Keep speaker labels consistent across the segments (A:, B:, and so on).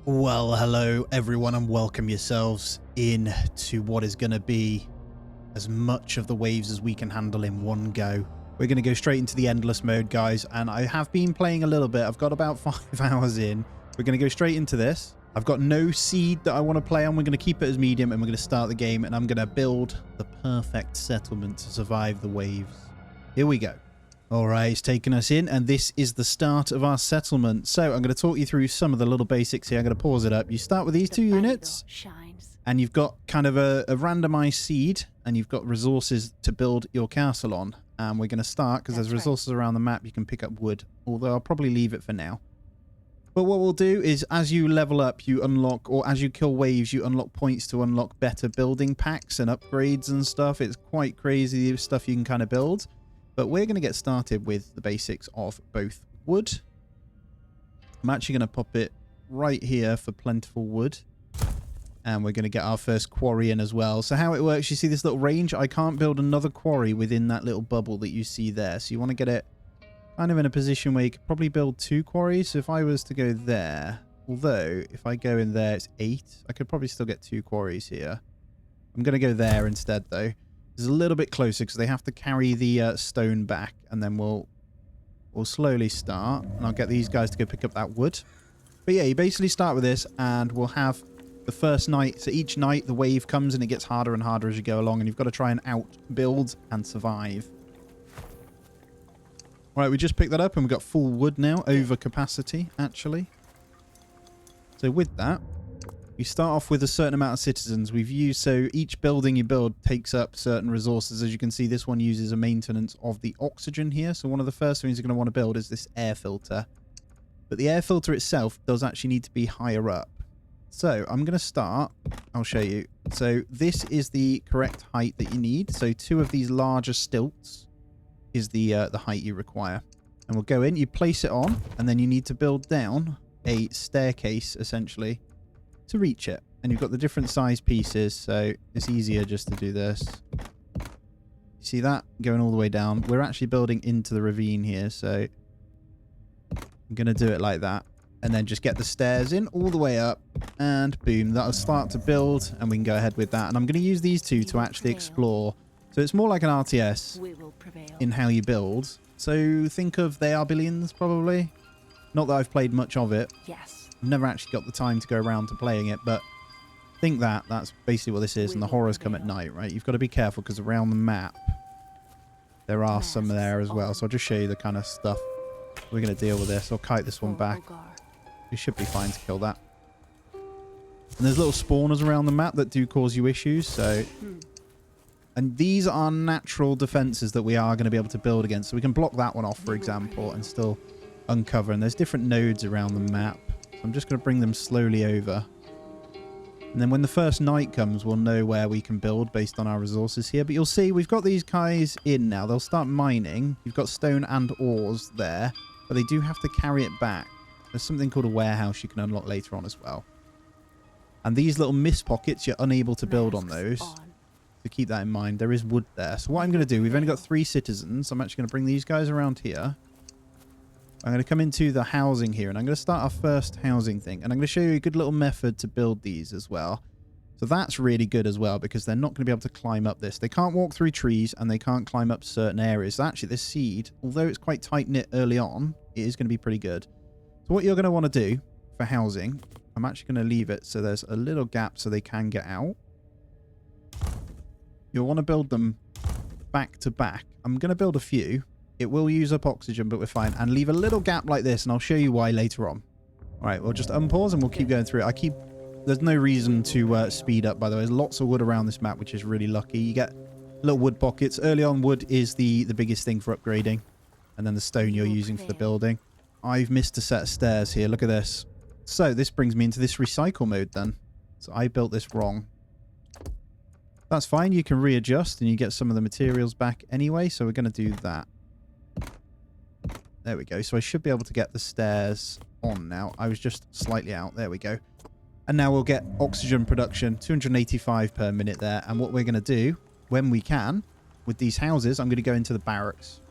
A: Well, hello everyone and welcome yourselves in to what is going to be as much of the waves as we can handle in one go. We're going to go straight into the endless mode, guys, and I have been playing a little bit. I've got about 5 hours in. We're going to go straight into this. I've got no seed that I want to play on. We're going to keep it as medium and we're going to start the game, and I'm going to build the perfect settlement to survive the waves. Here we go. All right, it's taken us in, and this is the start of our settlement. So I'm going to talk you through some of the little basics here. I'm going to pause it up. You start with these two units, and you've got kind of a randomized seed, and you've got resources to build your castle on. And we're going to start, because there's resources around the map. You can pick up wood, although I'll probably leave it for now. But what we'll do is, as you level up, you unlock, or as you kill waves, you unlock points to unlock better building packs and upgrades and stuff. It's quite crazy stuff you can kind of build. But we're going to get started with the basics of both wood. I'm actually going to pop it right here for plentiful wood. And we're going to get our first quarry in as well. So how it works, you see this little range? I can't build another quarry within that little bubble that you see there. So you want to get it kind of in a position where you could probably build 2 quarries. So if I was to go there, although if I go in there, it's 8. I could probably still get 2 quarries here. I'm going to go there instead, though. It's a little bit closer because they have to carry the stone back, and then we'll slowly start, and I'll get these guys to go pick up that wood. But yeah, you basically start with this, and we'll have the first night. So each night the wave comes and it gets harder and harder as you go along, and you've got to try and outbuild and survive. All right, we just picked that up and we've got full wood now, over capacity actually. So with that, you start off with a certain amount of citizens we've used. So each building you build takes up certain resources. As you can see, this one uses a maintenance of the oxygen here. So one of the first things you're going to want to build is this air filter. But the air filter itself does actually need to be higher up. So I'm going to start. I'll show you. So this is the correct height that you need. So 2 of these larger stilts is the height you require. And we'll go in, you place it on, and then you need to build down a staircase essentially to reach it. And you've got the different size pieces, so it's easier just to do this. You see that going all the way down? We're actually building into the ravine here, so I'm going to do it like that. And then just get the stairs in all the way up, and boom, that'll start to build, and we can go ahead with that. And I'm going to use these 2 to actually explore. So it's more like an RTS in how you build. So think of They Are Billions, probably. Not that I've played much of it.
B: Yes.
A: I've never actually got the time to go around to playing it, but think that's basically what this is, and the horrors come at night, right? You've got to be careful because around the map there are some there as well. So I'll just show you the kind of stuff we're going to deal with this. I'll kite this one back. We should be fine to kill that. And there's little spawners around the map that do cause you issues, so... And these are natural defenses that we are going to be able to build against. So we can block that one off, for example, and still uncover. And there's different nodes around the map. So I'm just going to bring them slowly over. And then when the first night comes, we'll know where we can build based on our resources here. But you'll see we've got these guys in now. They'll start mining. You've got stone and ores there, but they do have to carry it back. There's something called a warehouse you can unlock later on as well. And these little mist pockets, you're unable to build on those. So keep that in mind. There is wood there. So what I'm going to do, we've only got 3 citizens. I'm actually going to bring these guys around here. I'm going to come into the housing here, and I'm going to start our first housing thing. And I'm going to show you a good little method to build these as well. So that's really good as well, because they're not going to be able to climb up this. They can't walk through trees, and they can't climb up certain areas. So actually, this seed, although it's quite tight-knit early on, it is going to be pretty good. So what you're going to want to do for housing, I'm actually going to leave it so there's a little gap so they can get out. You'll want to build them back to back. I'm going to build a few. It will use up oxygen, but we're fine. And leave a little gap like this, and I'll show you why later on. All right, we'll just unpause, and we'll keep going through it. There's no reason to speed up, by the way. There's lots of wood around this map, which is really lucky. You get little wood pockets. Early on, wood is the biggest thing for upgrading. And then the stone you're using for the building. I've missed a set of stairs here. Look at this. So this brings me into this recycle mode then. So I built this wrong. That's fine. You can readjust and you get some of the materials back anyway. So we're going to do that. There we go. So I should be able to get the stairs on now. I was just slightly out. There we go. And now we'll get oxygen production, 285 per minute there. And what we're going to do, when we can, with these houses, I'm going to go into the barracks.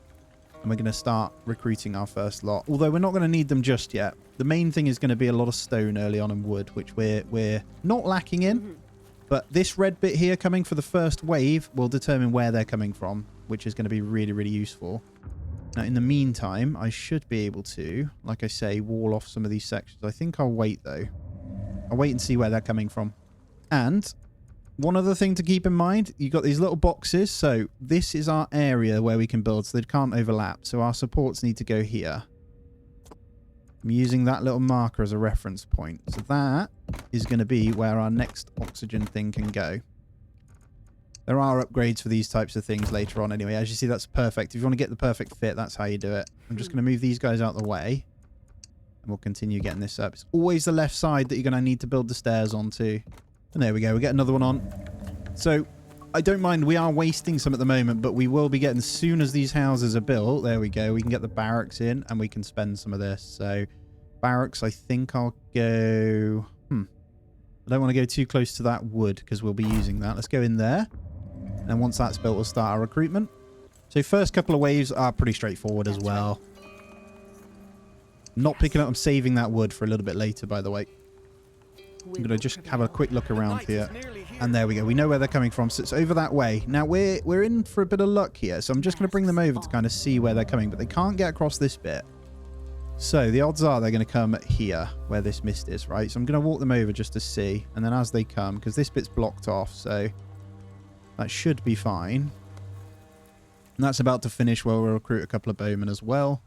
A: And we're going to start recruiting our first lot. Although we're not going to need them just yet. The main thing is going to be a lot of stone early on and wood, which we're not lacking in. But this red bit here coming for the first wave will determine where they're coming from, which is going to be really, really useful. Now, in the meantime, I should be able to, like I say, wall off some of these sections. I think I'll wait, though. I'll wait and see where they're coming from. And one other thing to keep in mind, you've got these little boxes. So this is our area where we can build, so they can't overlap. So our supports need to go here. I'm using that little marker as a reference point. So that is going to be where our next oxygen thing can go. There are upgrades for these types of things later on anyway. As you see, that's perfect. If you want to get the perfect fit, that's how you do it. I'm just going to move these guys out of the way. And we'll continue getting this up. It's always the left side that you're going to need to build the stairs onto. And there we go. We get another one on. So I don't mind. We are wasting some at the moment, but we will be getting, as soon as these houses are built, there we go. We can get the barracks in and we can spend some of this. So barracks, I think I'll go... I don't want to go too close to that wood because we'll be using that. Let's go in there. And once that's built, we'll start our recruitment. So first couple of waves are pretty straightforward as well. Not picking up, I'm saving that wood for a little bit later, by the way. I'm going to just have a quick look around here. And there we go. We know where they're coming from. So it's over that way. Now we're in for a bit of luck here. So I'm just going to bring them over to kind of see where they're coming. But they can't get across this bit. So the odds are they're going to come here where this mist is, right? So I'm going to walk them over just to see. And then as they come, because this bit's blocked off, so that should be fine. And that's about to finish where we'll recruit a couple of bowmen as well.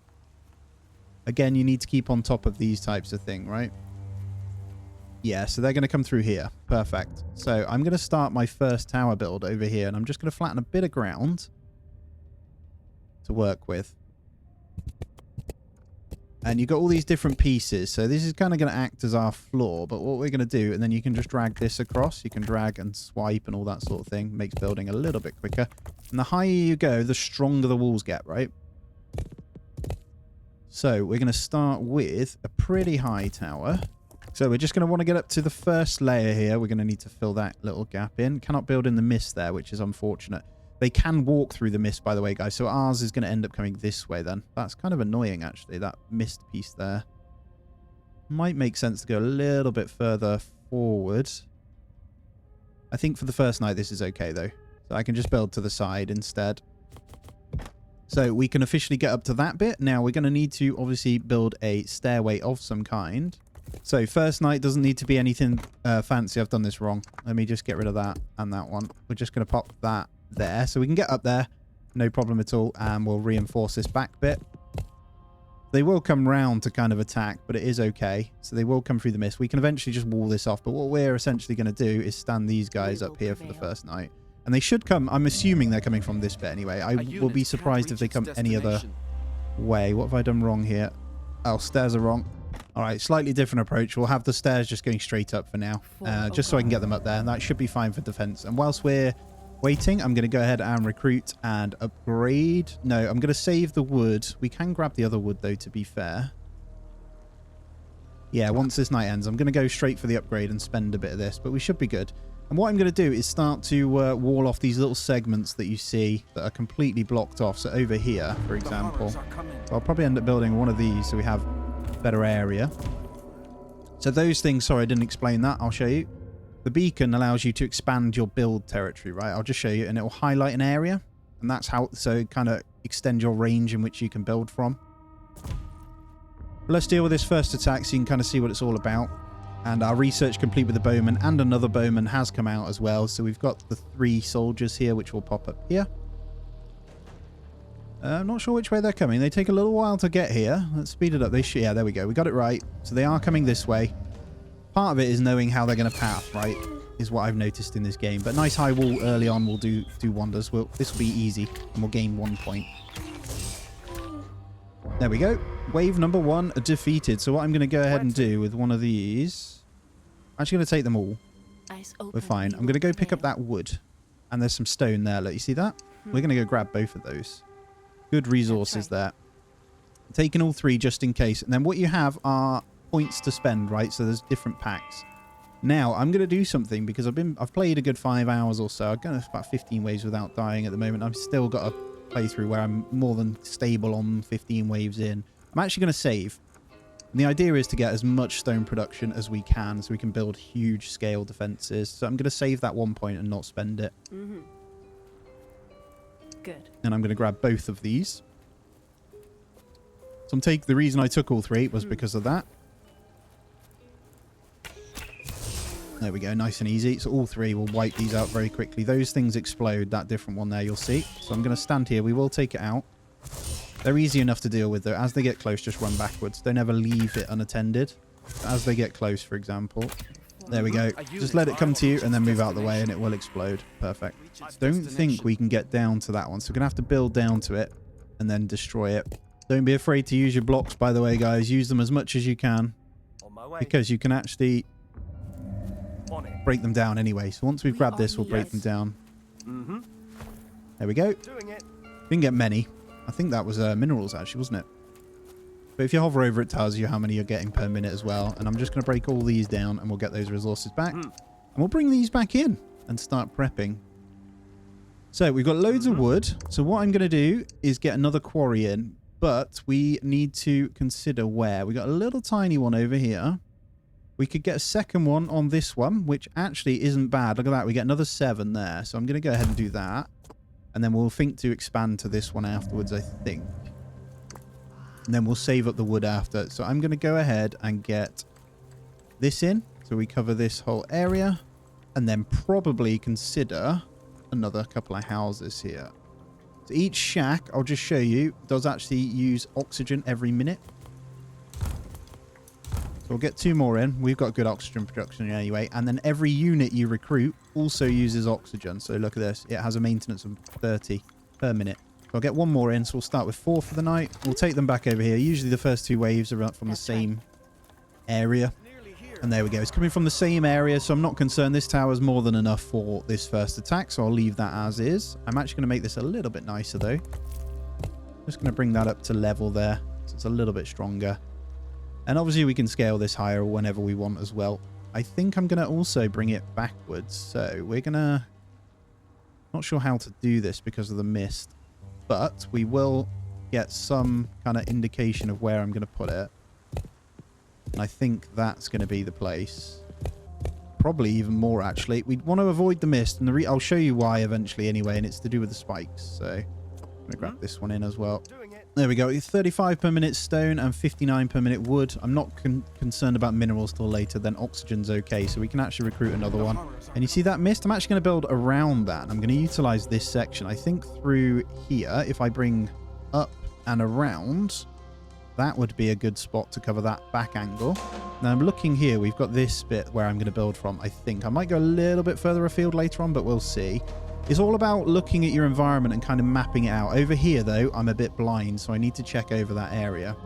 A: Again, you need to keep on top of these types of thing, right? Yeah, so they're going to come through here. Perfect. So I'm going to start my first tower build over here. And I'm just going to flatten a bit of ground to work with. And you've got all these different pieces. So this is kind of going to act as our floor. But what we're going to do, and then you can just drag this across. You can drag and swipe and all that sort of thing. Makes building a little bit quicker. And the higher you go, the stronger the walls get, right? So we're going to start with a pretty high tower. So we're just going to want to get up to the first layer here. We're going to need to fill that little gap in. Cannot build in the mist there, which is unfortunate. They can walk through the mist, by the way, guys. So ours is going to end up coming this way then. That's kind of annoying, actually, that mist piece there. Might make sense to go a little bit further forward. I think for the first night, this is okay, though. So I can just build to the side instead. So we can officially get up to that bit. Now, we're going to need to, obviously, build a stairway of some kind. So first night doesn't need to be anything fancy. I've done this wrong. Let me just get rid of that and that one. We're just going to pop that there so we can get up there, no problem at all, and we'll reinforce this back bit. They will come round to kind of attack, but it is okay. So they will come through the mist. We can eventually just wall this off, but what we're essentially going to do is stand these guys up here for the first night, and they should come. I'm assuming they're coming from this bit anyway. I will be surprised if they come any other way. What have I done wrong here? Oh, stairs are wrong. All right, slightly different approach. We'll have the stairs just going straight up for now, just so I can get them up there, and that should be fine for defense. And whilst we're waiting, I'm going to go ahead and recruit and upgrade. No, I'm going to save the wood. We can grab the other wood, though, to be fair. Yeah, once this night ends, I'm going to go straight for the upgrade and spend a bit of this, but we should be good. And what I'm going to do is start to wall off these little segments that you see that are completely blocked off. So over here, for example, so I'll probably end up building one of these so we have a better area. So those things, sorry, I didn't explain that. I'll show you. The beacon allows you to expand your build territory, right? I'll just show you, and it will highlight an area, and that's how, so kind of extend your range in which you can build from. But let's deal with this first attack so you can kind of see what it's all about. And our research complete with the bowman, and another bowman has come out as well. So we've got the 3 soldiers here, which will pop up here. I'm not sure which way they're coming. They take a little while to get here. Let's speed it up. Yeah, there we go. We got it right. So they are coming this way. Part of it is knowing how they're going to path, right? Is what I've noticed in this game. But nice high wall early on will do wonders. This will be easy, and we'll gain 1 point. There we go. Wave number 1 defeated. So what I'm going to go ahead and do with one of these... I'm actually going to take them all. We're fine. I'm going to go pick up that wood. And there's some stone there. Look, you see that? We're going to go grab both of those. Good resources there. Taking all 3 just in case. And then what you have are points to spend, right? So there's different packs. Now I'm going to do something because I've played a good 5 hours or so. I've gone about 15 waves without dying at the moment. I've still got a playthrough where I'm more than stable on 15 waves in, I'm actually going to save. And the idea is to get as much stone production as we can so we can build huge scale defenses. So I'm going to save that 1 point and not spend it.
B: Good.
A: And I'm going to grab both of these. So the reason I took all 3 was because of that. There we go, nice and easy. So all 3 will wipe these out very quickly. Those things explode, that different one there, you'll see. So I'm going to stand here. We will take it out. They're easy enough to deal with, though. As they get close, just run backwards. Don't ever leave it unattended. As they get close, for example. There we go. Just let it come to you and then move out of the way and it will explode. Perfect. Don't think we can get down to that one. So we're going to have to build down to it and then destroy it. Don't be afraid to use your blocks, by the way, guys. Use them as much as you can. Because you can actually break them down anyway. So once we've grabbed this, we'll break them down. There we go. Didn't get many. I think that was minerals, actually, wasn't it? But if you hover over, it tells you how many you're getting per minute as well. And I'm just going to break all these down and we'll get those resources back. And we'll bring these back in and start prepping. So we've got loads of wood. So what I'm going to do is get another quarry in. But we need to consider where. We got a little tiny one over here. We could get a second one on this one, which actually isn't bad. Look at that. We get another 7 there. So I'm going to go ahead and do that. And then we'll think to expand to this one afterwards, I think. And then we'll save up the wood after. So I'm going to go ahead and get this in. So we cover this whole area. And then probably consider another couple of houses here. So each shack, I'll just show you, does actually use oxygen every minute. So we'll get 2 more in. We've got good oxygen production anyway. And then every unit you recruit also uses oxygen. So look at this. It has a maintenance of 30 per minute. So I'll get 1 more in. So we'll start with 4 for the night. We'll take them back over here. Usually the first 2 waves are from the same area. And there we go. It's coming from the same area, so I'm not concerned. This tower is more than enough for this first attack, so I'll leave that as is. I'm actually going to make this a little bit nicer, though. Just going to bring that up to level there, so it's a little bit stronger. And obviously we can scale this higher whenever we want as well. I think I'm going to also bring it backwards, so we're going to... Not sure how to do this because of the mist, but we will get some kind of indication of where I'm going to put it. And I think that's going to be the place. Probably even more, actually. We want to avoid the mist. And I'll show you why eventually anyway. And it's to do with the spikes. So I'm going to grab this one in as well. There we go. 35 per minute stone and 59 per minute wood. I'm not concerned about minerals till later. Then oxygen's okay. So we can actually recruit another one. And you see that mist? I'm actually going to build around that. I'm going to utilize this section. I think through here, if I bring up and around... That would be a good spot to cover that back angle. Now I'm looking here. We've got this bit where I'm going to build from, I think. I might go a little bit further afield later on, but we'll see. It's all about looking at your environment and kind of mapping it out. Over here, though, I'm a bit blind, so I need to check over that area.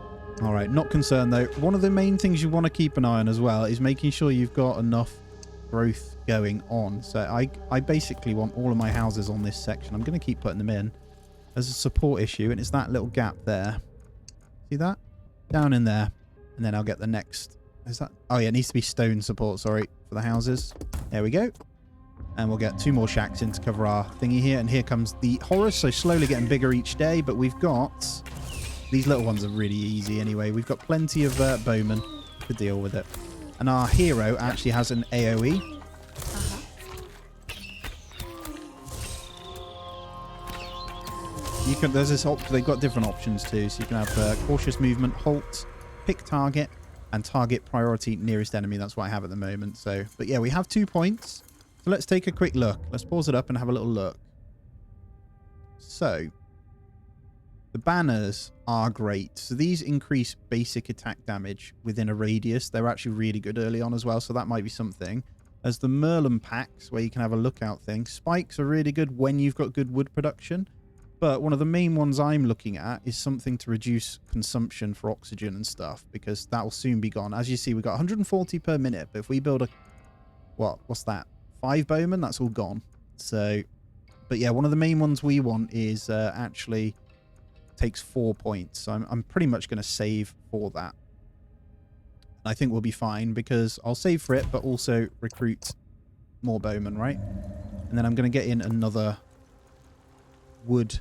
A: All right, not concerned, though. One of the main things you want to keep an eye on as well is making sure you've got enough growth going on. So I basically want all of my houses on this section. I'm going to keep putting them in as a support issue, and it's that little gap there. See that? Down in there. And then I'll get the next... Is that... Oh, yeah, it needs to be stone support, sorry, for the houses. There we go. And we'll get 2 more shacks in to cover our thingy here. And here comes the horrors, so slowly getting bigger each day. But we've got... These little ones are really easy anyway. We've got plenty of bowmen to deal with it. And our hero actually has an AoE. You can, there's this they've got different options too, so you can have cautious movement, halt, pick target, and target priority nearest enemy. That's what I have at the moment. So, but yeah, we have 2 points. So let's take a quick look. Let's pause it up and have a little look. So the banners are great. So these increase basic attack damage within a radius. They're actually really good early on as well, so that might be something. As the Merlin packs, where you can have a lookout thing. Spikes are really good when you've got good wood production. But one of the main ones I'm looking at is something to reduce consumption for oxygen and stuff, because that will soon be gone. As you see, we've got 140 per minute, but if we build a... What's that? 5 bowmen? That's all gone. So, but yeah, one of the main ones we want is actually takes 4 points. So I'm pretty much going to save for that. I think we'll be fine, because I'll save for it, but also recruit more bowmen, right? And then I'm going to get in another... wood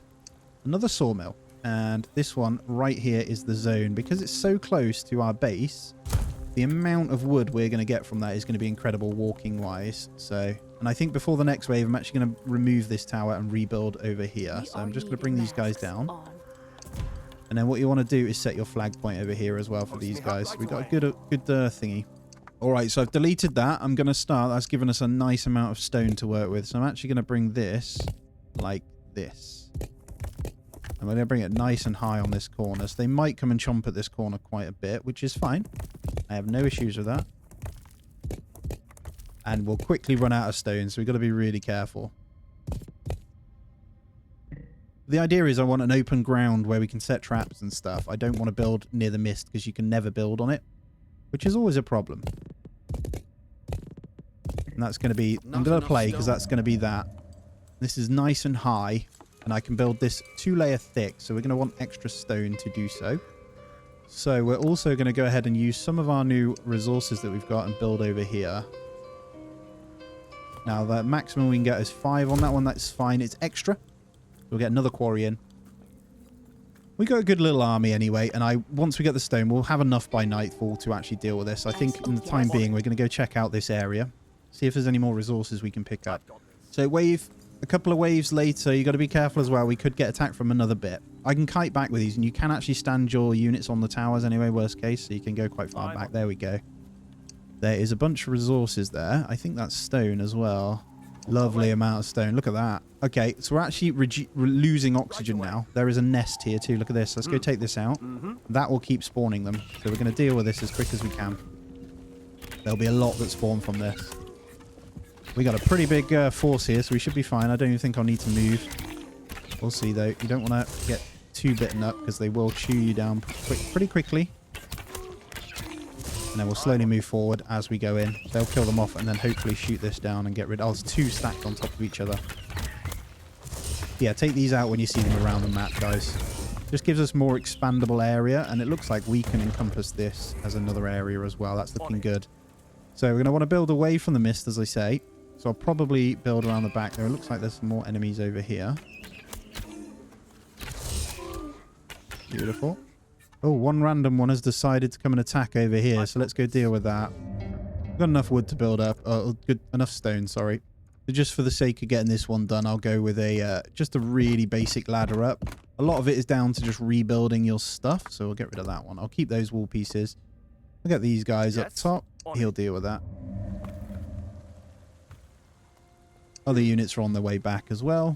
A: another sawmill. And this one right here is the zone. Because it's so close to our base, the amount of wood we're going to get from that is going to be incredible walking wise. So, and I think before the next wave, I'm actually going to remove this tower and rebuild over here. So I'm just going to bring these guys down. And then what you want to do is set your flag point over here as well for these guys. So we've got a good thingy. All right, so I've deleted that. I'm going to start. That's given us a nice amount of stone to work with. So I'm actually going to bring this like this. I'm going to bring it nice and high on this corner. So they might come and chomp at this corner quite a bit, which is fine. I have no issues with that. And we'll quickly run out of stone, so we've got to be really careful. The idea is I want an open ground where we can set traps and stuff. I don't want to build near the mist because you can never build on it, which is always a problem. And that's going to be... I'm going to play because that's going to be that. This is nice and high, and I can build this 2-layer thick, so we're going to want extra stone to do so. So we're also going to go ahead and use some of our new resources that we've got and build over here. Now, the maximum we can get is 5 on that one. That's fine. It's extra. We'll get another quarry in. We got a good little army anyway, and once we get the stone, we'll have enough by nightfall to actually deal with this. I think in the time being, we're going to go check out this area, see if there's any more resources we can pick up. So a couple of waves later, you got to be careful as well. We could get attacked from another bit. I can kite back with these, and you can actually stand your units on the towers anyway, worst case, so you can go quite far back. There we go. There is a bunch of resources there. I think that's stone as well. Lovely amount of stone. Look at that. Okay, so we're actually losing oxygen now. There is a nest here too. Look at this. Let's go take this out. That will keep spawning them. So we're going to deal with this as quick as we can. There'll be a lot that spawn from this. We got a pretty big force here, so we should be fine. I don't even think I'll need to move. We'll see though. You don't want to get too bitten up because they will chew you down pretty quickly. And then we'll slowly move forward as we go in. They'll kill them off and then hopefully shoot this down and get rid of... Oh, there's 2 stacked on top of each other. Yeah, take these out when you see them around the map, guys. Just gives us more expandable area, and it looks like we can encompass this as another area as well. That's looking good. So we're going to want to build away from the mist, as I say. So I'll probably build around the back there. It looks like there's some more enemies over here. Beautiful. Oh, one random one has decided to come and attack over here, so let's go deal with that. We've got enough wood to build up. Enough stone, sorry. So just for the sake of getting this one done, I'll go with just a really basic ladder up. A lot of it is down to just rebuilding your stuff, so we'll get rid of that one. I'll keep those wall pieces. We'll get these guys up top. He'll deal with that. Other units are on their way back as well.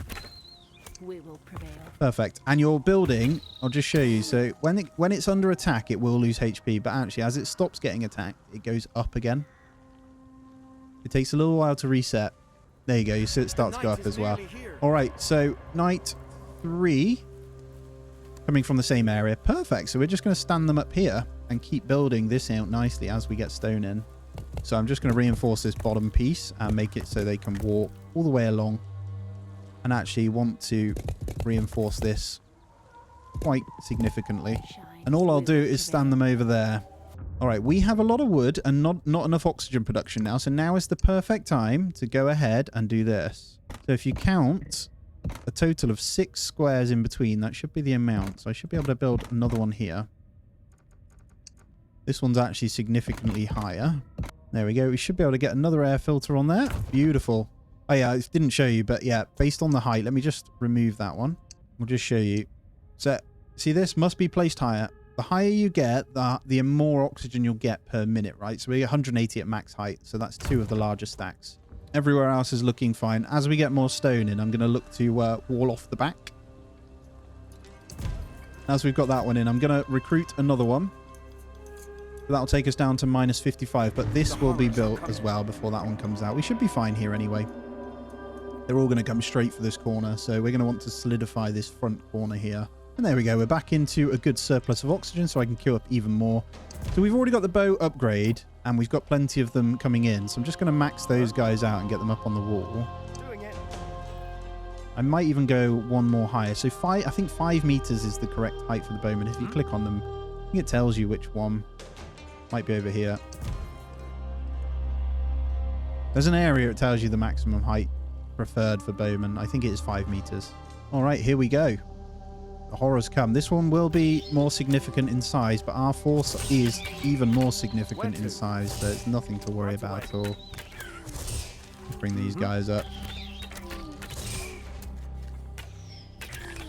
B: We will prevail.
A: Perfect. And your building, I'll just show you. So when it's under attack, it will lose HP. But actually, as it stops getting attacked, it goes up again. It takes a little while to reset. There you go. You see it starts to go up as well. All right. So night 3 coming from the same area. Perfect. So we're just going to stand them up here and keep building this out nicely as we get stone in. So I'm just going to reinforce this bottom piece and make it so they can walk all the way along. And actually want to reinforce this quite significantly. And all I'll do is stand them over there. All right, we have a lot of wood and not enough oxygen production now. So now is the perfect time to go ahead and do this. So if you count a total of 6 squares in between, that should be the amount. So I should be able to build another one here. This one's actually significantly higher. There we go. We should be able to get another air filter on there. Beautiful. Oh yeah, I didn't show you, but yeah, based on the height, let me just remove that one. We'll just show you. So, see, this must be placed higher. The higher you get, the more oxygen you'll get per minute, right? So we're 180 at max height, so that's 2 of the larger stacks. Everywhere else is looking fine. As we get more stone in, I'm going to look to wall off the back. As we've got that one in, I'm going to recruit another one. That'll take us down to minus 55, but this will be built as well before that one comes out. We should be fine here anyway. They're all going to come straight for this corner, so we're going to want to solidify this front corner here. And there we go. We're back into a good surplus of oxygen, so I can queue up even more. So we've already got the bow upgrade, and we've got plenty of them coming in. So I'm just going to max those guys out and get them up on the wall. I might even go one more higher. So I think 5 meters is the correct height for the bowman. If you click on them, I think it tells you which one. Might be over here. There's an area it tells you the maximum height preferred for bowmen. I think it is 5 meters. All right, here we go. The horrors come. This one will be more significant in size, but our force is even more significant in size, so it's nothing to worry about at all. Let's bring these guys up.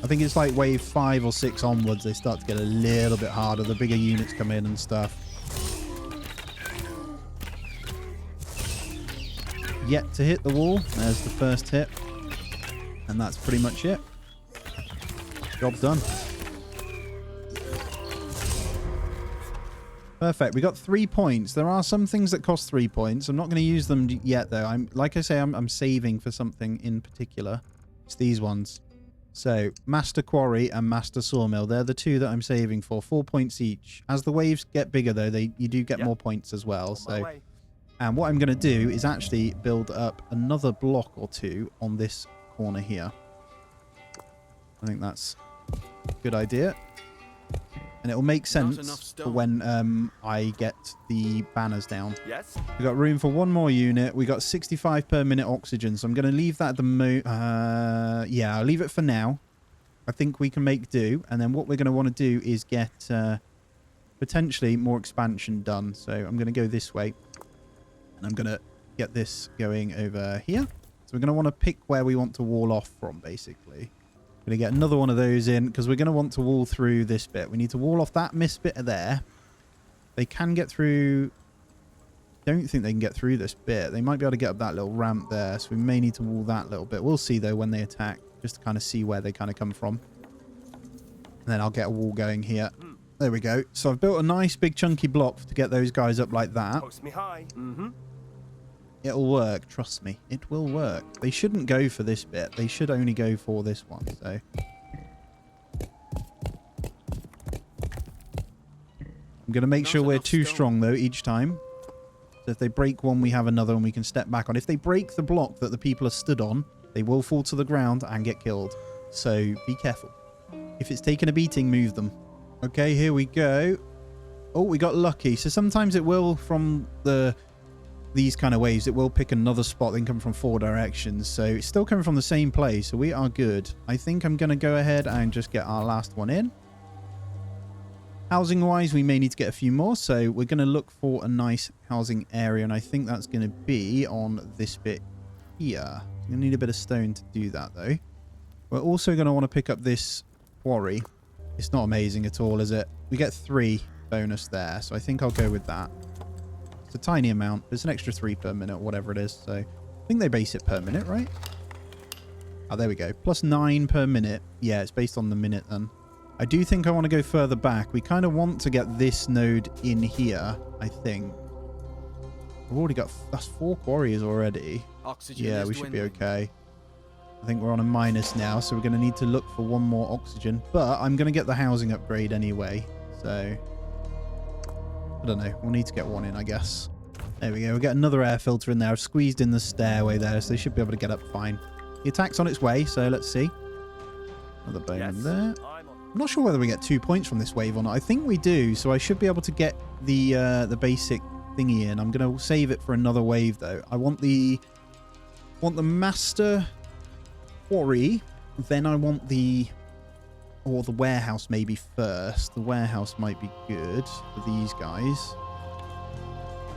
A: I think it's like wave 5 or 6 onwards, they start to get a little bit harder. The bigger units come in and stuff. Yet to hit the wall. There's the first hit. And that's pretty much it. Job done. Perfect. We got 3 points. There are some things that cost 3 points. I'm not going to use them yet, though. Like I say, I'm saving for something in particular. It's these ones. So, Master Quarry and Master Sawmill. They're the two that I'm saving for. 4 points each. As the waves get bigger, though, you do get more points as well. So, and what I'm going to do is actually build up another block or two on this corner here. I think that's a good idea. And it will make sense for when I get the banners down. Yes. We got room for one more unit. We got 65 per minute oxygen, so I'm going to leave that at the yeah, I'll leave it for now. I think we can make do, and then what we're going to want to do is get potentially more expansion done. So I'm going to go this way, and I'm going to get this going over here. So we're going to want to pick where we want to wall off from, basically. Going to get another one of those in because we're going to want to wall through this bit. We need to wall off that mist bit there. They can get through. Don't think they can get through this bit. They might be able to get up that little ramp there, so we may need to wall that little bit. We'll see though when they attack, just to kind of see where they kind of come from. And then I'll get a wall going here. There we go. So I've built a nice big chunky block to get those guys up like that.
C: Post me high.
A: It'll work, trust me. It will work. They shouldn't go for this bit. They should only go for this one, so. I'm going to make sure we're too strong, though, each time. So if they break one, we have another and we can step back on. If they break the block that the people are stood on, they will fall to the ground and get killed. So be careful. If it's taken a beating, move them. Okay, here we go. Oh, we got lucky. So sometimes it will, from these kind of waves, it will pick another spot and come from 4 directions. So it's still coming from the same place. So we are good. I think I'm going to go ahead and just get our last one in. Housing wise, we may need to get a few more. So we're going to look for a nice housing area. And I think that's going to be on this bit here. I'm going to need a bit of stone to do that though. We're also going to want to pick up this quarry. It's not amazing at all, is it? We get 3 bonus there. So I think I'll go with that. It's a tiny amount. There's an extra 3 per minute, whatever it is. So I think they base it per minute, right? Oh, there we go. Plus 9 per minute. Yeah, it's based on the minute then. I do think I want to go further back. We kind of want to get this node in here, I think. We've already got... That's 4 quarries already.
C: Oxygen
A: yeah, we should be okay. I think we're on a minus now, so we're going to need to look for one more oxygen. But I'm going to get the housing upgrade anyway, so... I don't know. We'll need to get one in, I guess. There we go. We'll get another air filter in there. I've squeezed in the stairway there, so they should be able to get up fine. The attack's on its way, so let's see. Another bone in there. I'm not sure whether we get 2 points from this wave or not. I think we do, so I should be able to get the basic thingy in. I'm going to save it for another wave, though. I want the Master Quarry. Then I want the... Or the warehouse maybe first. The warehouse might be good for these guys.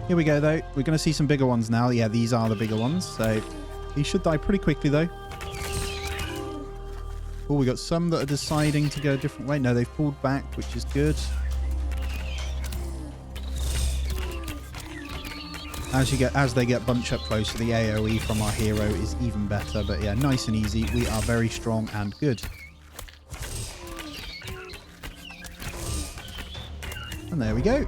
A: Here we go, though. We're going to see some bigger ones now. Yeah, these are the bigger ones. So these should die pretty quickly, though. Oh, we got some that are deciding to go a different way. No, they've pulled back, which is good. As they get bunched up closer, the AoE from our hero is even better. But yeah, nice and easy. We are very strong and good. And there we go.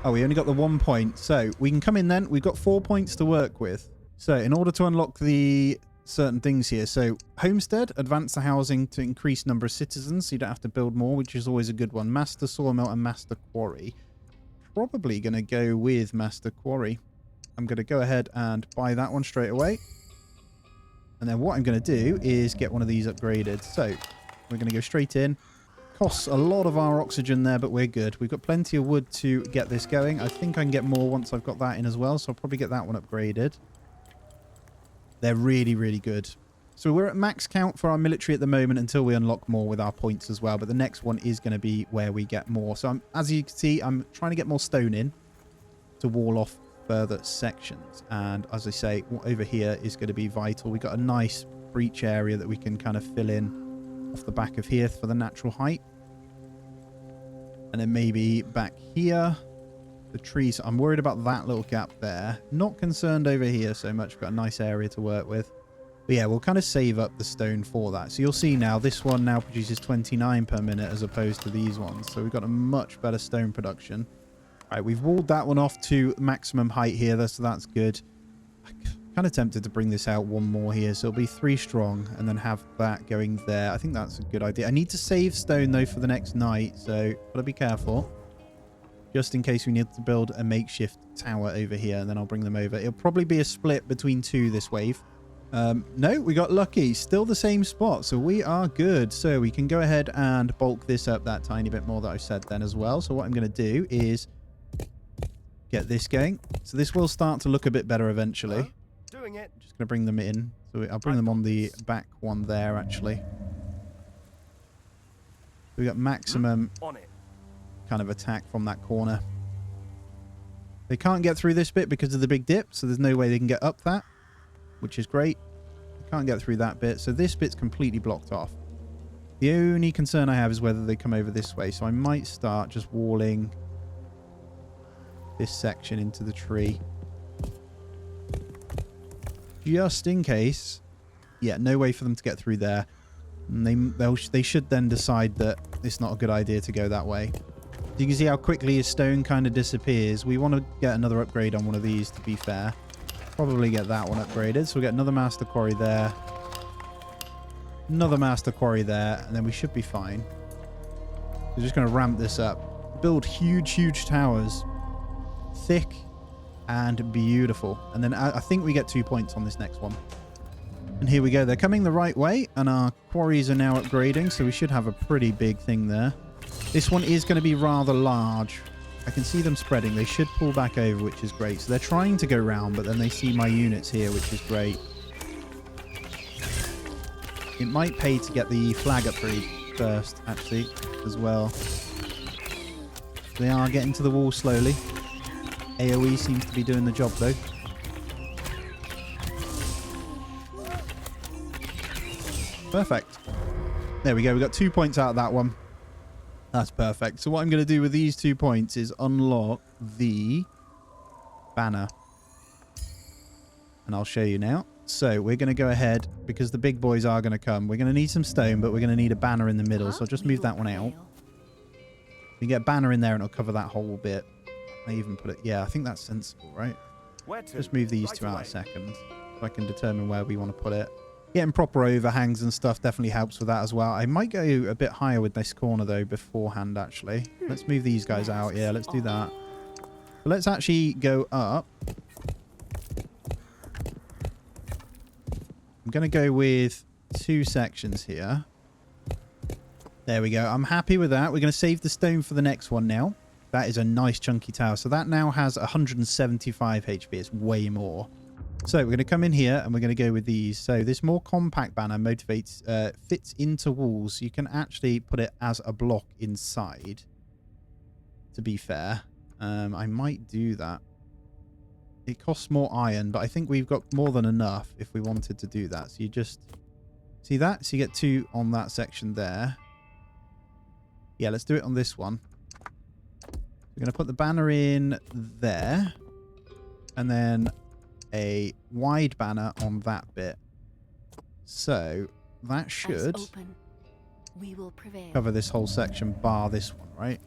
A: Oh, we only got the 1 point. So we can come in then. We've got 4 points to work with. So in order to unlock the certain things here. So Homestead, advance the housing to increase number of citizens. So you don't have to build more, which is always a good one. Master Sawmill and Master Quarry. Probably going to go with Master Quarry. I'm going to go ahead and buy that one straight away. And then what I'm going to do is get one of these upgraded. So we're going to go straight in. Costs a lot of our oxygen there, but we're good. We've got plenty of wood to get this going. I think I can get more once I've got that in as well, so I'll probably get that one upgraded. They're really, really good. So we're at max count for our military at the moment until we unlock more with our points as well. But the next one is going to be where we get more. So as you can see, I'm trying to get more stone in to wall off further sections. And as I say, over here is going to be vital. We've got a nice breach area that we can kind of fill in off the back of here for the natural height. And then maybe back here, the trees. I'm worried about that little gap there. Not concerned over here so much. We've got a nice area to work with. But yeah, we'll kind of save up the stone for that. So you'll see now, this one now produces 29 per minute as opposed to these ones. So we've got a much better stone production. All right, we've walled that one off to maximum height here, so that's good. I'm kind of tempted to bring this out one more here. So it'll be 3 strong and then have that going there. I think that's a good idea. I need to save stone, though, for the next night. So got to be careful. Just in case we need to build a makeshift tower over here, and then I'll bring them over. It'll probably be a split between 2 this wave. No, we got lucky. Still the same spot, so we are good. So we can go ahead and bulk this up that tiny bit more that I said then as well. So what I'm going to do is get this going. So this will start to look a bit better eventually.
C: Doing it.
A: Just going to bring them in. So I'll bring them on the back one there, actually. We got maximum
C: on it.
A: kind of attack from that corner. They can't get through this bit because of the big dip, so there's no way they can get up that, which is great. They can't get through that bit, so this bit's completely blocked off. The only concern I have is whether they come over this way, so I might start just walling this section into the tree. Just in case. Yeah, no way for them to get through there. And they should then decide that it's not a good idea to go that way. You can see how quickly his stone kind of disappears. We want to get another upgrade on one of these, to be fair. Probably get that one upgraded. So we'll get another master quarry there. Another master quarry there. And then we should be fine. We're just going to ramp this up. Build huge, huge towers. Thick and beautiful. And then I think we get 2 points on this next one. And here we go. They're coming the right way. And our quarries are now upgrading. So we should have a pretty big thing there. This one is going to be rather large. I can see them spreading. They should pull back over, which is great. So they're trying to go round, but then they see my units here, which is great. It might pay to get the flag upgrade first, actually, as well. They are getting to the wall slowly. AoE seems to be doing the job, though. Perfect. There we go. We got 2 points out of that one. That's perfect. So what I'm going to do with these 2 points is unlock the banner. And I'll show you now. So we're going to go ahead, because the big boys are going to come. We're going to need some stone, but we're going to need a banner in the middle. So I'll just move that one out. You get a banner in there and it'll cover that whole bit. I even put it... Yeah, I think that's sensible, right? Just move these two out a second so I can determine where we want to put it. Getting proper overhangs and stuff definitely helps with that as well. I might go a bit higher with this corner, though, beforehand, actually. Let's move these guys out. Yeah, let's do that. But let's actually go up. I'm going to go with 2 sections here. There we go. I'm happy with that. We're going to save the stone for the next one now. That is a nice chunky tower. So that now has 175 HP. It's way more. So we're going to come in here and we're going to go with these. So this more compact banner motivates, fits into walls. You can actually put it as a block inside, to be fair. I might do that. It costs more iron, but I think we've got more than enough if we wanted to do that. So you just see that? So you get 2 on that section there. Yeah, let's do it on this one. We're going to put the banner in there. And then a wide banner on that bit. So that should cover this whole section, bar this one, right?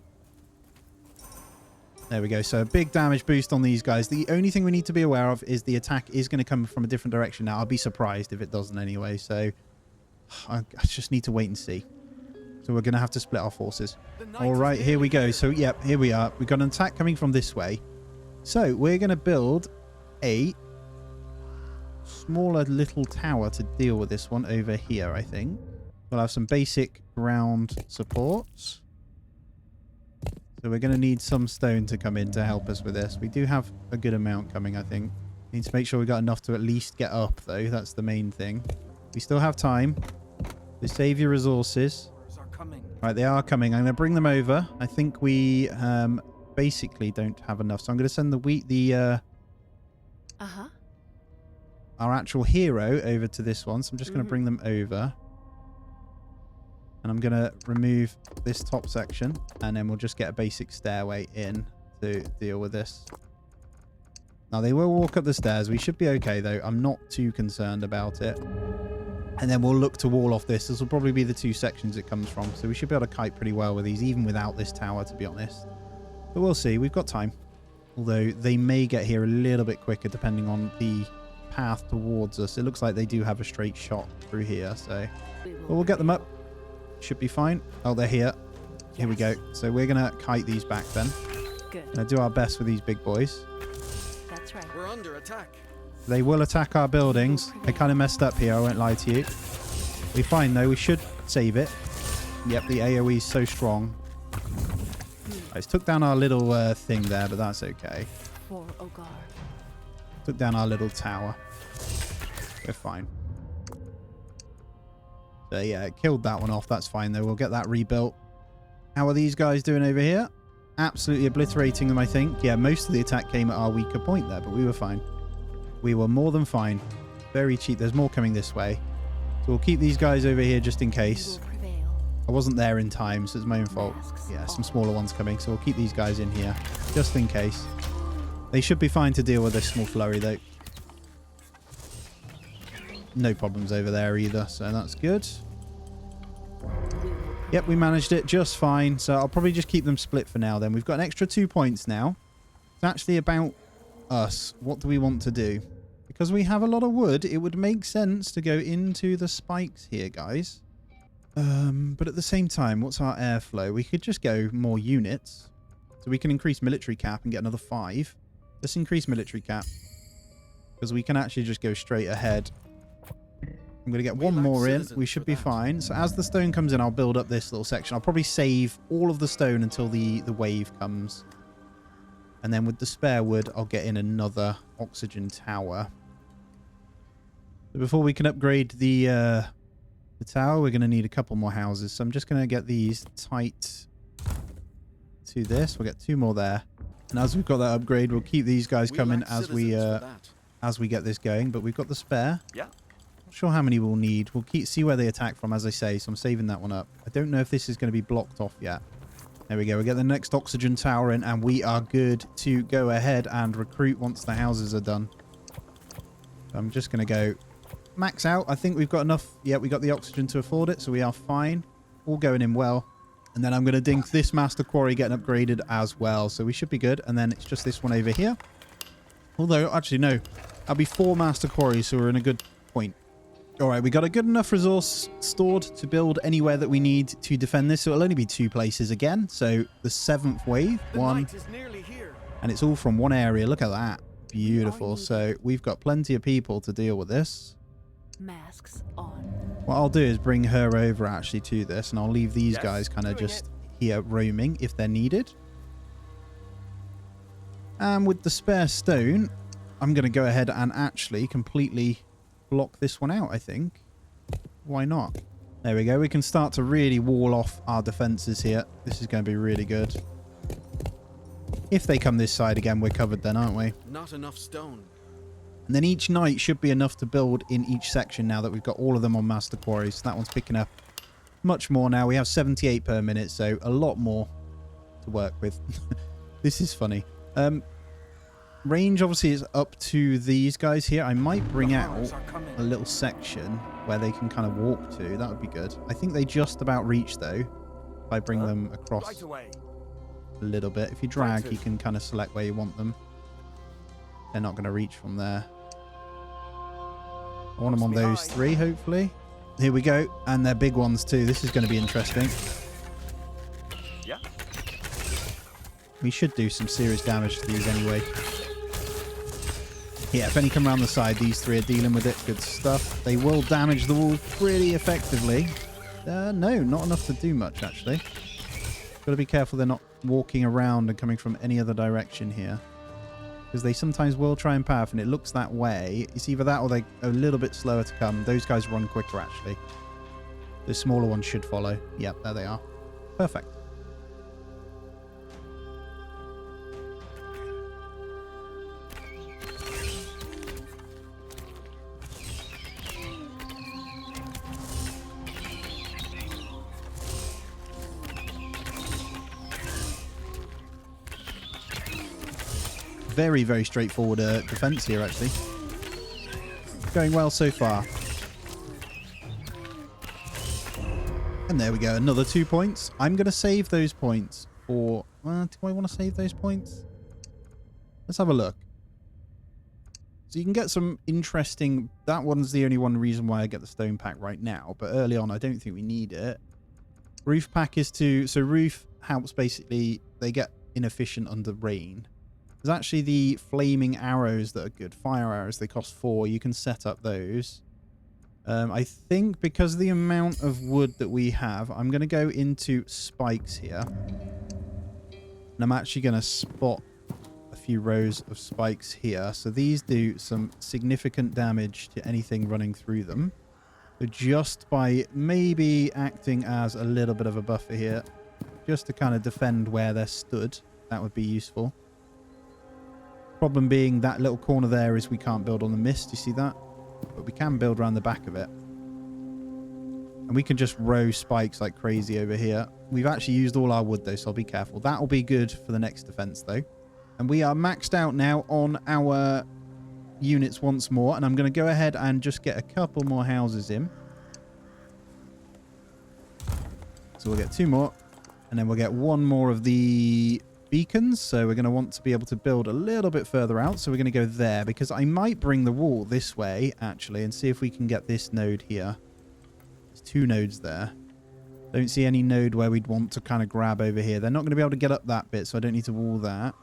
A: There we go. So a big damage boost on these guys. The only thing we need to be aware of is the attack is going to come from a different direction now. I'll be surprised if it doesn't anyway. So I just need to wait and see. So we're going to have to split our forces. All right, here we go. So, yep, here we are. We've got an attack coming from this way. So we're going to build a smaller little tower to deal with this one over here, I think. We'll have some basic ground supports. So we're going to need some stone to come in to help us with this. We do have a good amount coming, I think. Need to make sure we got enough to at least get up, though. That's the main thing. We still have time. So save your resources. Right, they are coming. I'm going to bring them over. I think we basically don't have enough. So I'm going to send our actual hero over to this one. So I'm just going to bring them over. And I'm going to remove this top section. And then we'll just get a basic stairway in to deal with this. Now, they will walk up the stairs. We should be okay, though. I'm not too concerned about it. And then we'll look to wall off this. This will probably be the 2 sections it comes from. So we should be able to kite pretty well with these, even without this tower, to be honest. But we'll see. We've got time. Although they may get here a little bit quicker, depending on the path towards us. It looks like they do have a straight shot through here. So but we'll get them up. Should be fine. Oh, they're here. Here we go. So we're going to kite these back then.
B: Good.
A: Going to do our best with these big boys.
B: That's right.
C: We're under attack.
A: They will attack our buildings. They kind of messed up here, I won't lie to you. We're fine, though. We should save it. Yep, the AoE is so strong. I just took down our little thing there, but that's okay.
B: For Ogar.
A: Took down our little tower. We're fine. So, yeah, killed that one off. That's fine, though. We'll get that rebuilt. How are these guys doing over here? Absolutely obliterating them, I think. Yeah, most of the attack came at our weaker point there, but we were fine. We were more than fine. Very cheap. There's more coming this way. So we'll keep these guys over here just in case. I wasn't there in time, so it's my own fault. Yeah, some smaller ones coming. So we'll keep these guys in here just in case. They should be fine to deal with this small flurry, though. No problems over there either, so that's good. Yep, we managed it just fine. So I'll probably just keep them split for now then. We've got an extra 2 points now. It's actually about us. What do we want to do? Because we have a lot of wood, it would make sense to go into the spikes here, guys. But at the same time, what's our airflow? We could just go more units. So we can increase military cap and get another 5. Let's increase military cap. Because we can actually just go straight ahead. I'm going to get one more in. We should be fine. So as the stone comes in, I'll build up this little section. I'll probably save all of the stone until the wave comes. And then with the spare wood, I'll get in another oxygen tower. So before we can upgrade the tower, we're going to need a couple more houses. So I'm just going to get these tight to this. We'll get 2 more there. And as we've got that upgrade, we'll keep these guys coming as we get this going. But we've got the spare.
C: Yeah.
A: Not sure how many we'll need. We'll see where they attack from, as I say. So I'm saving that one up. I don't know if this is going to be blocked off yet. There we go. We'll get the next oxygen tower in, and we are good to go ahead and recruit once the houses are done. So I'm just going to go max out. I think we've got enough. Yeah, we got the oxygen to afford it, so we are fine. All going in well. And then I'm going to dink this master quarry getting upgraded as well. So we should be good. And then it's just this one over here. Although, actually, no. That'll be 4 master quarries, so we're in a good point. All right, we got a good enough resource stored to build anywhere that we need to defend this. So it'll only be 2 places again. So the 7th wave, 1. And it's all from one area. Look at that. Beautiful. So we've got plenty of people to deal with this.
B: Masks on.
A: What I'll do is bring her over actually to this, and I'll leave these guys kind of just here roaming if they're needed. And with the spare stone, I'm going to go ahead and actually completely block this one out, I think. Why not? There we go. We can start to really wall off our defenses here. This is going to be really good. If they come this side again, we're covered then, aren't we?
C: Not enough stone.
A: And then each night should be enough to build in each section now that we've got all of them on master quarries. So that one's picking up much more now. We have 78 per minute, so a lot more to work with. This is funny. Range obviously is up to these guys here. I might bring out a little section where they can kind of walk to. That would be good. I think they just about reach though. If I bring them across a little bit. If you drag, you can kind of select where you want them. They're not going to reach from there. I want them on those 3, hopefully. Here we go. And they're big ones too. This is going to be interesting.
C: Yeah.
A: We should do some serious damage to these anyway. Yeah, if any come around the side, these 3 are dealing with it. Good stuff. They will damage the wall pretty effectively. No, not enough to do much, actually. Got to be careful they're not walking around and coming from any other direction here. because they sometimes will try and path, and it looks that way. It's either that or they're a little bit slower to come. Those guys run quicker, actually. The smaller ones should follow. Yep, there they are. Perfect. Very, very straightforward defense here, actually. Going well so far. And there we go. Another 2 points. I'm going to save those points for... do I want to save those points? Let's have a look. So you can get some interesting... That one's the only one reason why I get the stone pack right now. But early on, I don't think we need it. Roof pack is to... So roof helps basically... They get inefficient under rain. There's actually the flaming arrows that are good. Fire arrows, they cost 4. You can set up those. I think because of the amount of wood that we have, I'm going to go into spikes here. And I'm actually going to spot a few rows of spikes here. So these do some significant damage to anything running through them. So just by maybe acting as a little bit of a buffer here, just to kind of defend where they're stood, that would be useful. Problem being that little corner there is we can't build on the mist. You see that? But we can build around the back of it. And we can just row spikes like crazy over here. We've actually used all our wood though, so I'll be careful. That'll be good for the next defense though. And we are maxed out now on our units once more. And I'm going to go ahead and just get a couple more houses in. So we'll get 2 more. And then we'll get 1 more of the... beacons, so we're going to want to be able to build a little bit further out, so we're going to go there, because I might bring the wall this way actually and see if we can get this node here. There's 2 nodes there. Don't see any node where we'd want to kind of grab over here. They're not going to be able to get up that bit, so I don't need to wall that.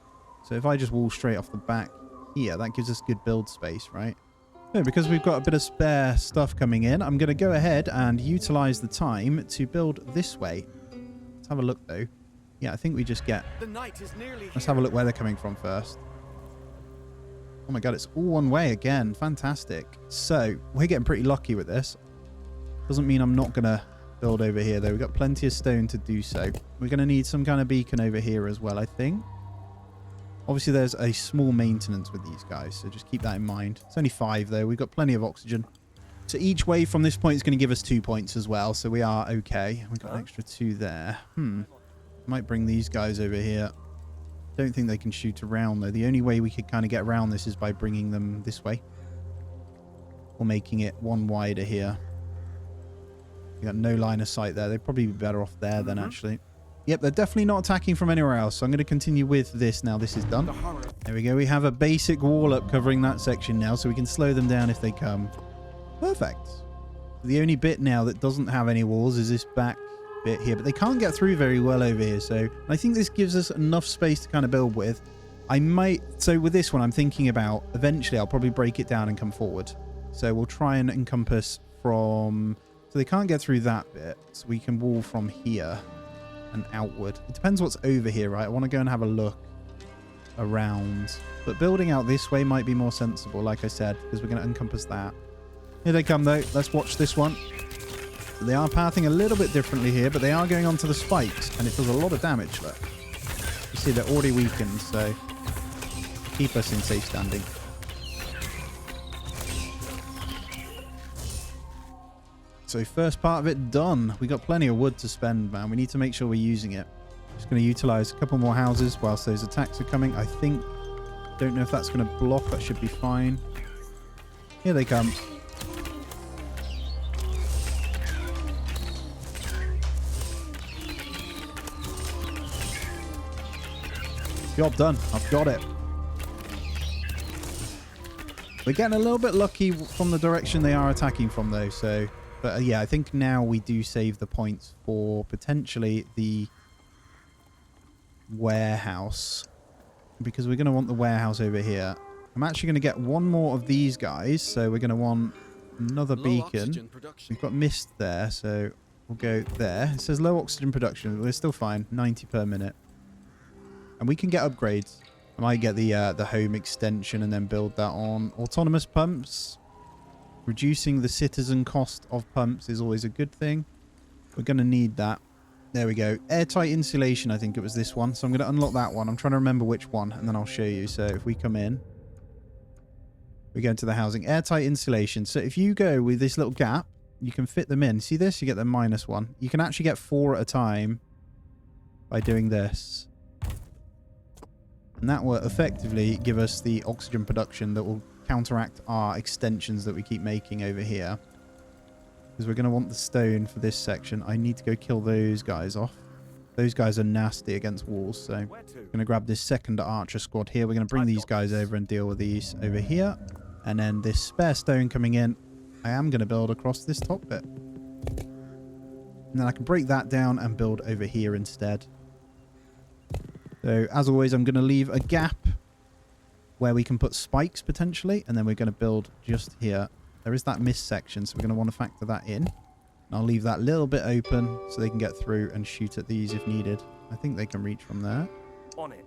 A: So if I just wall straight off the back here, that gives us good build space, right? No, because we've got a bit of spare stuff coming in, I'm going to go ahead and utilize the time to build this way. Let's have a look though. Yeah, I think we just get...
C: The night is nearly
A: Let's have a look where they're coming from first. Oh my god, it's all one way again. Fantastic. So, we're getting pretty lucky with this. Doesn't mean I'm not going to build over here, though. We've got plenty of stone to do so. We're going to need some kind of beacon over here as well, I think. Obviously, there's a small maintenance with these guys, so just keep that in mind. It's only 5, though. We've got plenty of oxygen. So each wave from this point is going to give us 2 points as well, so we are okay. We've got an extra 2 there. Might bring these guys over here. Don't think they can shoot around, though. The only way we could kind of get around this is by bringing them this way. Or making it 1 wider here. We got no line of sight there. They'd probably be better off there then, actually. Yep, they're definitely not attacking from anywhere else. So I'm going to continue with this now this is done. There we go. We have a basic wall up covering that section now, so we can slow them down if they come. Perfect. The only bit now that doesn't have any walls is this back bit here, but they can't get through very well over here, so I think this gives us enough space to kind of build with. So with this one, I'm thinking about eventually I'll probably break it down and come forward. So we'll try and encompass from... So they can't get through that bit, so we can wall from here and outward. It depends what's over here, right? I want to go and have a look around, but building out this way might be more sensible, like I said, because we're going to encompass that. Here they come though. Let's watch this one. So they are pathing a little bit differently here, but they are going onto the spikes, and it does a lot of damage. Look, you see they're already weakened, so keep us in safe standing. So first part of it done. We got plenty of wood to spend, man. We need to make sure we're using it. Just going to utilize a couple more houses whilst those attacks are coming. I think, don't know if that's going to block. That should be fine. Here they come. Job done. I've got it. We're getting a little bit lucky from the direction they are attacking from, though. So, but yeah, I think now we do save the points for potentially the warehouse, because we're going to want the warehouse over here. I'm actually going to get 1 more of these guys. So we're going to want another beacon. We've got mist there, so we'll go there. It says low oxygen production. We're still fine. 90 per minute. And we can get upgrades. I might get the home extension and then build that on. Autonomous pumps. Reducing the citizen cost of pumps is always a good thing. We're going to need that. There we go. Airtight insulation, I think it was this one. So I'm going to unlock that one. I'm trying to remember which one, and then I'll show you. So if we come in, we go into the housing. Airtight insulation. So if you go with this little gap, you can fit them in. See this? You get the -1. You can actually get 4 at a time by doing this. And that will effectively give us the oxygen production that will counteract our extensions that we keep making over here. Because we're going to want the stone for this section. I need to go kill those guys off. Those guys are nasty against walls. So I'm going to grab this second archer squad here. We're going to bring these guys over and deal with these over here. And then this spare stone coming in, I am going to build across this top bit. And then I can break that down and build over here instead. So as always, I'm going to leave a gap where we can put spikes potentially. And then we're going to build just here. There is that mist section, so we're going to want to factor that in. And I'll leave that little bit open so they can get through and shoot at these if needed. I think they can reach from there.
C: On it.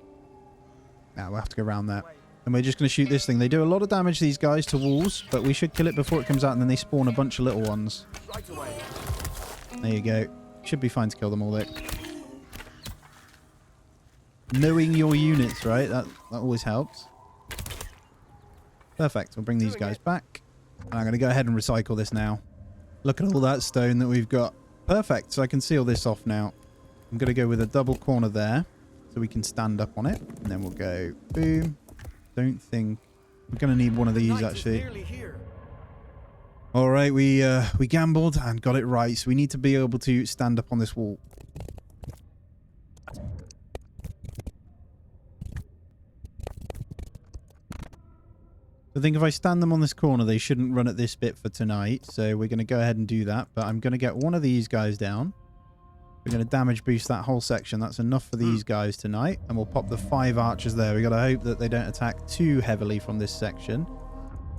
A: Now we'll have to go around that. And we're just going to shoot this thing. They do a lot of damage, these guys, to walls, but we should kill it before it comes out, and then they spawn a bunch of little ones.
C: Right away.
A: There you go. Should be fine to kill them all, though. Knowing your units, right? That always helps. Perfect. We'll bring these guys back. And I'm going to go ahead and recycle this now. Look at all that stone that we've got. Perfect. So I can seal this off now. I'm going to go with a double corner there so we can stand up on it. And then we'll go boom. Don't think we're going to need one of these actually. All right, we gambled and got it right. So we need to be able to stand up on this wall. I think if I stand them on this corner, they shouldn't run at this bit for tonight. So we're going to go ahead and do that. But I'm going to get one of these guys down. We're going to damage boost that whole section. That's enough for these guys tonight. And we'll pop the 5 archers there. We've got to hope that they don't attack too heavily from this section.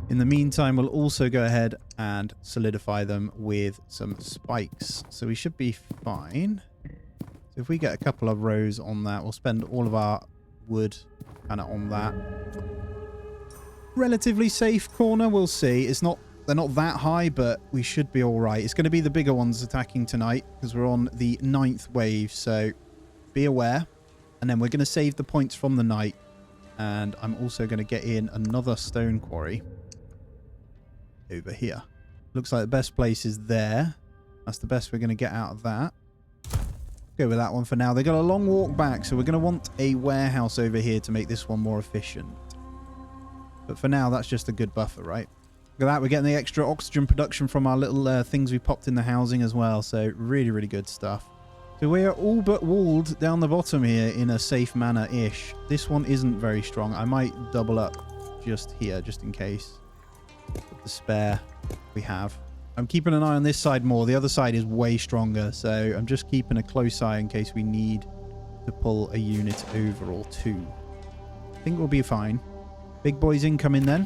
A: In the meantime, we'll also go ahead and solidify them with some spikes. So we should be fine. So if we get a couple of rows on that, we'll spend all of our wood kind of on that. Relatively safe corner, we'll see. They're not that high, but we should be all right. It's going to be the bigger ones attacking tonight because we're on the 9th wave, so be aware. And then we're going to save the points from the night, and I'm also going to get in another stone quarry over here. Looks like the best place is there. That's the best we're going to get out of that. Go with that one for now. They got a long walk back, so we're going to want a warehouse over here to make this one more efficient. But for now, that's just a good buffer, right? Look at that. We're getting the extra oxygen production from our little things we popped in the housing as well. So really, really good stuff. So we are all but walled down the bottom here in a safe manner-ish. This one isn't very strong. I might double up just here, just in case. With the spare we have. I'm keeping an eye on this side more. The other side is way stronger. So I'm just keeping a close eye in case we need to pull a unit over or two. I think we'll be fine. Big boys incoming then.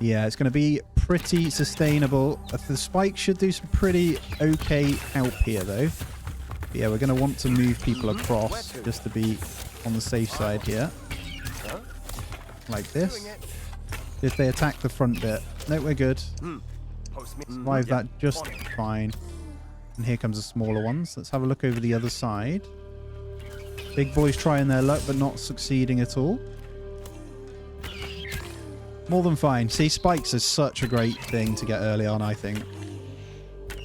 A: Yeah, it's going to be pretty sustainable. The spike should do some pretty okay help here, though. But yeah, we're going to want to move people across just to be on the safe side here. Like this. If they attack the front bit. No, we're good. Survive that just fine. And here comes the smaller ones. Let's have a look over the other side. Big boys trying their luck, but not succeeding at all. More than fine. See, spikes is such a great thing to get early on, I think.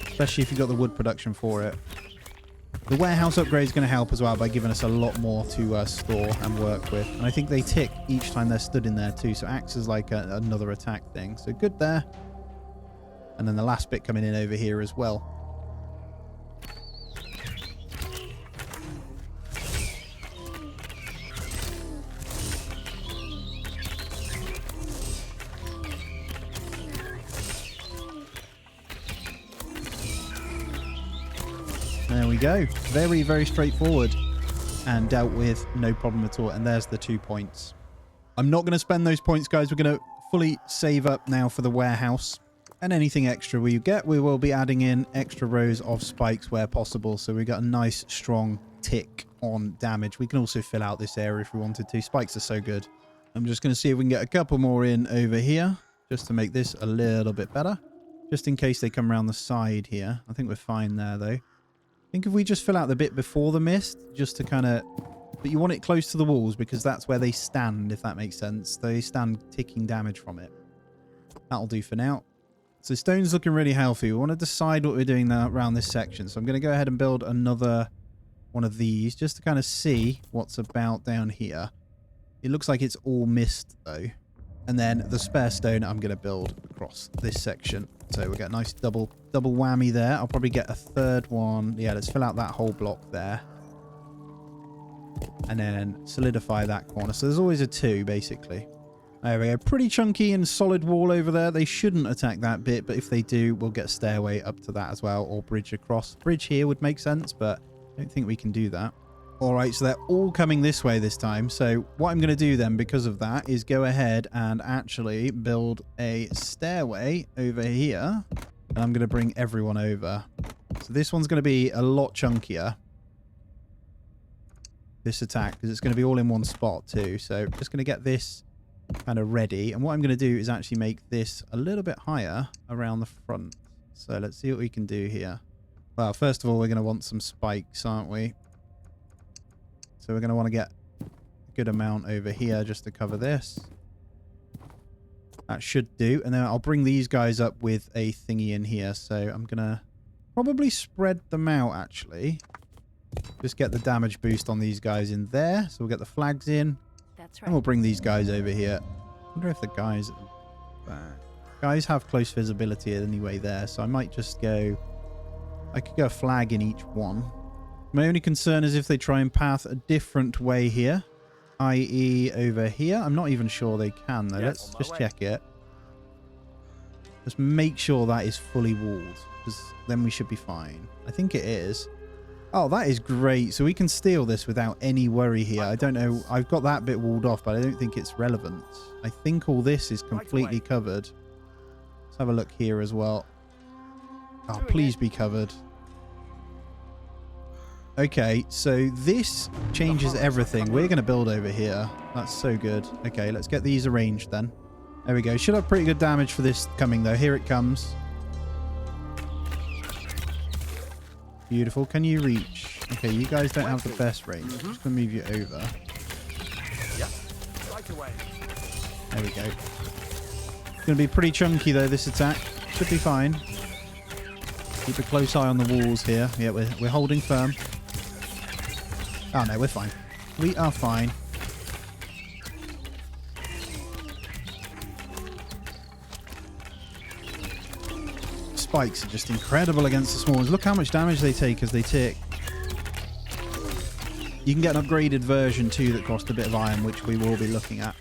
A: Especially if you've got the wood production for it. The warehouse upgrade is going to help as well by giving us a lot more to store and work with. And I think they tick each time they're stood in there too. So acts as like another attack thing. So good there. And then the last bit coming in over here as well. There we go. Very, very straightforward and dealt with no problem at all. And there's the 2 points. I'm not going to spend those points, guys. We're going to fully save up now for the warehouse. And anything extra we get, we will be adding in extra rows of spikes where possible. So we got a nice, strong tick on damage. We can also fill out this area if we wanted to. Spikes are so good. I'm just going to see if we can get a couple more in over here just to make this a little bit better. Just in case they come around the side here. I think we're fine there, though. I think if we just fill out the bit before the mist, just to kind of... But you want it close to the walls because that's where they stand, if that makes sense. They stand ticking damage from it. That'll do for now. So stone's looking really healthy. We want to decide what we're doing now around this section. So I'm going to go ahead and build another one of these just to kind of see what's about down here. It looks like it's all mist, though. And then the spare stone I'm going to build across this section. So we get a nice double whammy there. I'll probably get a third one. Yeah, let's fill out that whole block there. And then solidify that corner. So there's always a 2, basically. There we go. Pretty chunky and solid wall over there. They shouldn't attack that bit, but if they do, we'll get a stairway up to that as well, or bridge across. Bridge here would make sense, but I don't think we can do that. All right, so they're all coming this way this time. So what I'm going to do then, because of that, is go ahead and actually build a stairway over here. And I'm going to bring everyone over. So this one's going to be a lot chunkier. This attack, because it's going to be all in one spot too. So just going to get this kind of ready. And what I'm going to do is actually make this a little bit higher around the front. So let's see what we can do here. Well, first of all, we're going to want some spikes, aren't we? So we're going to want to get a good amount over here just to cover this. That should do. And then I'll bring these guys up with a thingy in here. So I'm going to probably spread them out, actually. Just get the damage boost on these guys in there. So we'll get the flags in.
B: That's
A: And
B: right.
A: we'll bring these guys over here. I wonder if the guys at the back... Guys have close visibility anyway there. So I might just go... I could go a flag in each one. My only concern is if they try and path a different way here, i.e. over here. I'm not even sure they can, though.
C: Yes,
A: Let's
C: on my
A: just
C: way.
A: check it. Just make sure that is fully walled, because then we should be fine. I think it is. Oh, that is great. So we can steal this without any worry here. I don't know. I've got that bit walled off, but I don't think it's relevant. I think all this is completely covered. Let's have a look here as well. Oh, please be covered. Okay, so this changes everything. We're going to build over here. That's so good. Okay, let's get these arranged then. There we go. Should have pretty good damage for this coming, though. Here it comes. Beautiful. Can you reach? Okay, you guys don't have the best range. I'm just going to move you over.
C: Yeah. Right away.
A: There we go. It's going to be pretty chunky, though, this attack. Should be fine. Keep a close eye on the walls here. Yeah, we're holding firm. Oh, no, we're fine. We are fine. Spikes are just incredible against the small ones. Look how much damage they take as they tick. You can get an upgraded version too that cost a bit of iron, which we will be looking at.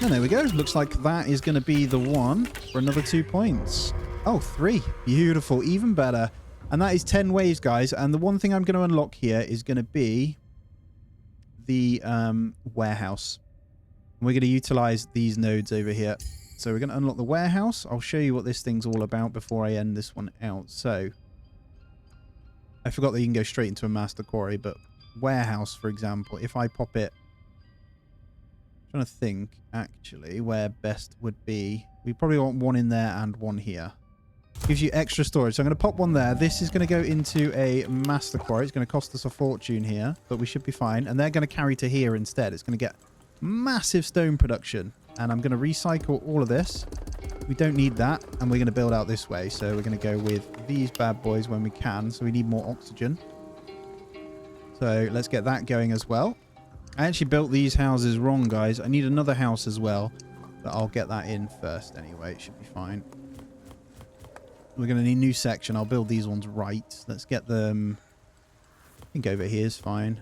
A: And there we go. Looks like that is going to be the one for another 2 points. Oh, 3. Beautiful. Even better. And that is 10 waves, guys. And the one thing I'm going to unlock here is going to be the warehouse. We're going to utilize these nodes over here. So we're going to unlock the warehouse. I'll show you what this thing's all about before I end this one out. So I forgot that you can go straight into a master quarry, but warehouse, for example, if I pop it, I'm trying to think actually where best would be. We probably want one in there and one here. Gives you extra storage. So I'm going to pop one there. This is going to go into a master quarry. It's going to cost us a fortune here, but we should be fine. And they're going to carry to here instead. It's going to get massive stone production. And I'm going to recycle all of this. We don't need that. And we're going to build out this way. So we're going to go with these bad boys when we can. So we need more oxygen. So let's get that going as well. I actually built these houses wrong, guys. I need another house as well. But I'll get that in first anyway. It should be fine. We're going to need a new section. I'll build these ones right. Let's get them... I think over here is fine.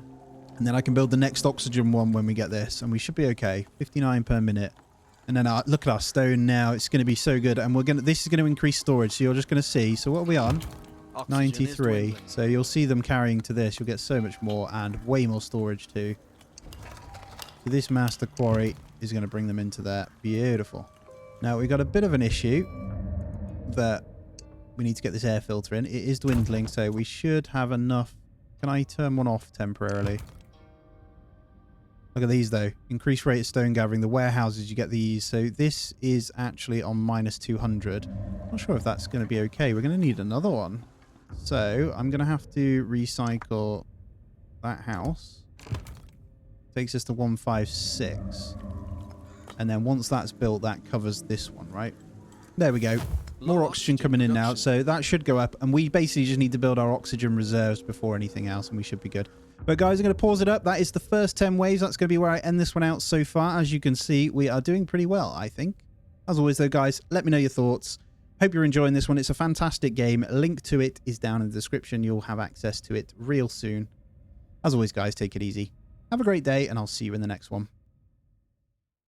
A: And then I can build the next oxygen one when we get this. And we should be okay. 59 per minute. And then look at our stone now. It's going to be so good. And we're going to... This is going to increase storage. So you're just going to see. So what are we on?
C: Oxygen
A: 93. So you'll see them carrying to this. You'll get so much more. And way more storage too. So this master quarry is going to bring them into there. Beautiful. Now, we've got a bit of an issue that we need to get this air filter in. It is dwindling, so we should have enough. Can I turn one off temporarily? Look at these, though. Increased rate of stone gathering. The warehouses, you get these. So this is actually on minus 200. Not sure if that's going to be okay. We're going to need another one. So I'm going to have to recycle that house. Takes us to 156. And then once that's built, that covers this one, right? There we go. More oxygen coming in now. So that should go up. And we basically just need to build our oxygen reserves before anything else, and we should be good. But guys, I'm going to pause it up. That is the first 10 waves. That's going to be where I end this one out so far. As you can see, we are doing pretty well, I think. As always, though, guys, let me know your thoughts. Hope you're enjoying this one. It's a fantastic game. A link to it is down in the description. You'll have access to it real soon. As always, guys, take it easy. Have a great day, and I'll see you in the next one.